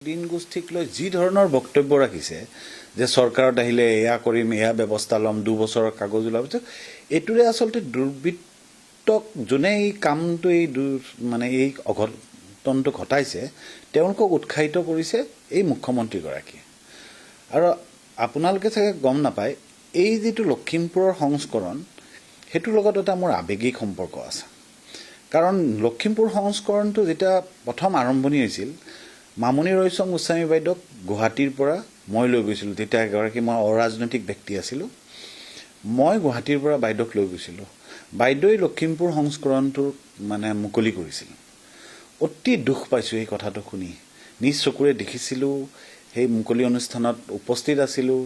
দিন গোষ্ঠীক লৈ যি ধৰণৰ বক্তব্য ৰাখিছে যে চৰকাৰত আহিলে এয়া কৰিম এয়া ব্যৱস্থা ল'ম 2 বছৰৰ কাগজ ওলাব এইটোৰে আচলতে দুৰ্বৃত্তক যোনে এই কামটো মানে এই অঘটনটো ঘটাইছে তেওঁলোকক উৎসাহিত কৰিছে এই মুখ্যমন্ত্ৰীগৰাকী আৰু আপোনালোকে চাগে গম নাপায় এই যিটো লখিমপুৰৰ সংস্কৰণ হেতুৰ লগত এটা মোৰ আবেগিক সম্পৰ্ক আছে কাৰণ লখিমপুৰ সংস্কৰণটো যেতিয়া প্ৰথম আৰম্ভণি হৈছিল মামনি ৰয়ছম গোস্বামী বাইদেউক গুৱাহাটীৰ পৰা মই লৈ গৈছিলোঁ তেতিয়া এগৰাকী মই অৰাজনৈতিক ব্যক্তি আছিলোঁ মই গুৱাহাটীৰ পৰা বাইদেউক লৈ গৈছিলোঁ বাইদেউই লখিমপুৰ সংস্কৰণটো মানে মুকলি কৰিছিল অতি দুখ পাইছোঁ এই কথাটো শুনি নিজ চকুৰে দেখিছিলোঁ সেই মুকলি অনুষ্ঠানত উপস্থিত আছিলোঁ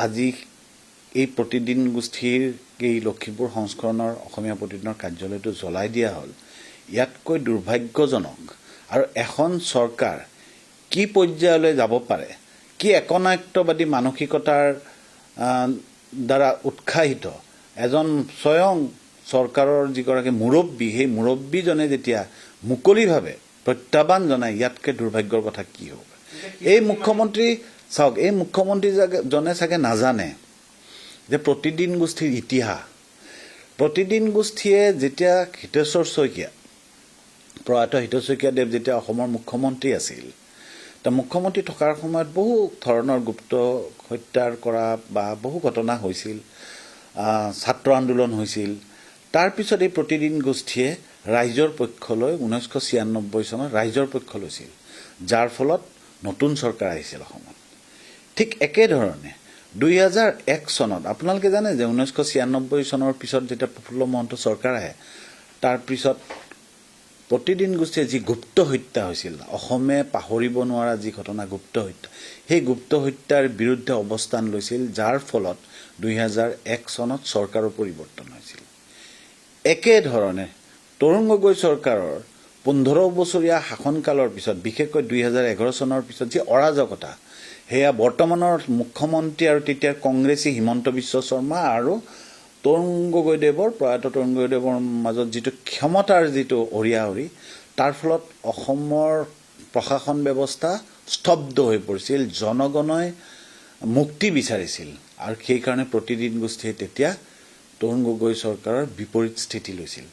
আজি এই প্ৰতিদিন গোষ্ঠীৰ এই লখিমপুৰ সংস্কৰণৰ অসমীয়া প্ৰতিদিনৰ কাৰ্যালয়টো জ্বলাই দিয়া হ'ল ইয়াতকৈ দুৰ্ভাগ্যজনক আৰু এখন চৰকাৰ কি পৰ্যায়লৈ যাব পাৰে কি একনায়কত্ববাদী মানসিকতাৰ দ্বাৰা উৎসাহিত এজন স্বয়ং চৰকাৰৰ যিগৰাকী মুৰব্বী সেই মুৰব্বীজনে যেতিয়া মুকলিভাৱে প্ৰত্যাহ্বান জনায় ইয়াতকৈ দুৰ্ভাগ্যৰ কথা কি হ'ব এই মুখ্যমন্ত্ৰী চাওক এই মুখ্যমন্ত্ৰীজনে চাগে নাজানে যে প্ৰতিদিন গোষ্ঠীৰ ইতিহাস প্ৰতিদিন গোষ্ঠীয়ে যেতিয়া হিতেশ্বৰ শইকীয়া প্ৰয়াত হিতেশ্বৰ শইকীয়াদেৱ যেতিয়া অসমৰ মুখ্যমন্ত্ৰী আছিল মুখ্যমন্ত্ৰী থকাৰ সময়ত বহু ধৰণৰ গুপ্ত হত্যাৰ কৰা বা বহু ঘটনা হৈছিল ছাত্ৰ আন্দোলন হৈছিল তাৰ পিছত এই প্ৰতিদিন গোষ্ঠীয়ে ৰাইজৰ পক্ষলৈ 1996 চনত ৰাইজৰ পক্ষ লৈছিল যাৰ ফলত নতুন চৰকাৰ আহিছিল অসমত ঠিক একেধৰণে 2001 চনত আপোনালোকে জানে যে 1996 চনৰ পিছত যেতিয়া প্ৰফুল্ল মহন্ত চৰকাৰ আহে তাৰ পিছত প্ৰতিদিন গোষ্ঠীয়ে যি গুপ্ত হত্যা হৈছিল অসমে পাহৰিব নোৱাৰা যি ঘটনা গুপ্ত হত্যা সেই গুপ্ত হত্যাৰ বিৰুদ্ধে অৱস্থান লৈছিল যাৰ ফলত 2001 চনত চৰকাৰৰ পৰিৱৰ্তন হৈছিল একেধৰণে তৰুণ গগৈ চৰকাৰৰ 15 বছৰীয়া শাসনকালৰ পিছত বিশেষকৈ 2011 চনৰ পিছত যি অৰাজকতা হেয়া বৰ্তমানৰ মুখ্যমন্ত্ৰী আৰু তেতিয়া কংগ্ৰেছী হিমন্ত বিশ্ব শৰ্মা আৰু তৰুণ গগৈদেৱৰ প্ৰয়াত তৰুণ গগৈদেৱৰ মাজত যিটো ক্ষমতাৰ যিটো অৰিয়াহৰি তাৰ ফলত অসমৰ প্ৰশাসন ব্যৱস্থা স্তব্ধ হৈ পৰিছিল জনগণই মুক্তি বিচাৰিছিল আৰু সেই কাৰণে প্ৰতিদিন গোষ্ঠীয়ে তেতিয়া তৰুণ গগৈ চৰকাৰৰ বিপৰীত স্থিতি লৈছিল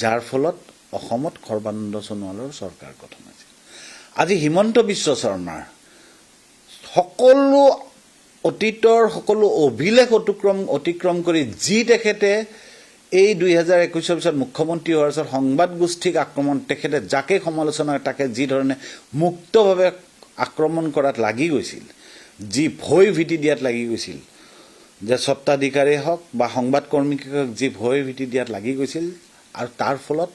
যাৰ ফলত অসমত সৰ্বানন্দ সোণোৱালৰ চৰকাৰ গঠন হৈছিল আজি হিমন্ত বিশ্ব শৰ্মাৰ সকলো অতীতৰ সকলো অভিলেখ অতিক্ৰম কৰি যি তেখেতে এই 2021 চনৰ পিছত মুখ্যমন্ত্ৰী হোৱাৰ পিছত সংবাদ গোষ্ঠীক আক্ৰমণ তেখেতে যাকে সমালোচনা তাকে যি ধৰণে মুক্তভাৱে আক্ৰমণ কৰাত লাগি গৈছিল যি ভয় ভীতি দিয়াত লাগি গৈছিল যে সত্তাধিকাৰী হওক বা সংবাদ কৰ্মীক যি ভয় ভীতি দিয়াত লাগি গৈছিল আৰু তাৰ ফলত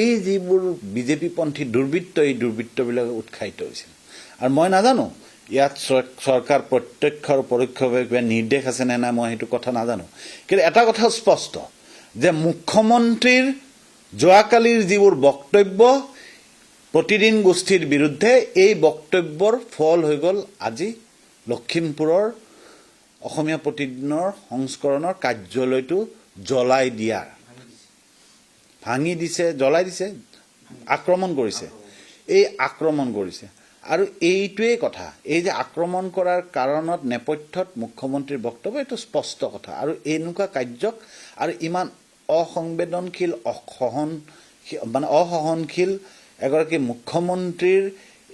এই যিবোৰ বিজেপি পন্থী দুৰ্বৃত্ত এই দুৰ্বৃত্তবিলাকে উৎসাহিত হৈছিল আৰু মই নাজানো ইয়াত চৰকাৰ প্ৰত্যক্ষ আৰু পৰোক্ষভাৱে কিবা নিৰ্দেশ আছে নে নাই মই সেইটো কথা নাজানো কিন্তু এটা কথা স্পষ্ট যে মুখ্যমন্ত্ৰীৰ যোৱাকালিৰ যিবোৰ বক্তব্য প্ৰতিদিন গোষ্ঠীৰ বিৰুদ্ধে এই বক্তব্যৰ ফল হৈ গ'ল আজি লখিমপুৰৰ অসমীয়া প্ৰতিদিনৰ সংস্কৰণৰ কাৰ্যালয়টো জ্বলাই দিয়াৰ ভাঙি দিছে জ্বলাই দিছে আক্ৰমণ কৰিছে আৰু এইটোৱেই কথা এই যে আক্ৰমণ কৰাৰ কাৰণত নেপথ্যত মুখ্যমন্ত্ৰীৰ বক্তব্য এইটো স্পষ্ট কথা আৰু এনেকুৱা কাৰ্যক আৰু ইমান অসংবেদনশীল অসহনশীল এগৰাকী মুখ্যমন্ত্ৰীৰ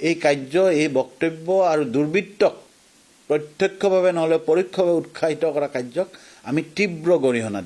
এই কাৰ্য এই বক্তব্য আৰু দুৰ্বৃত্তক প্ৰত্যক্ষভাৱে নহ'লে পৰোক্ষভাৱে উৎসাহিত কৰা কাৰ্যক আমি তীব্ৰ গৰিহণা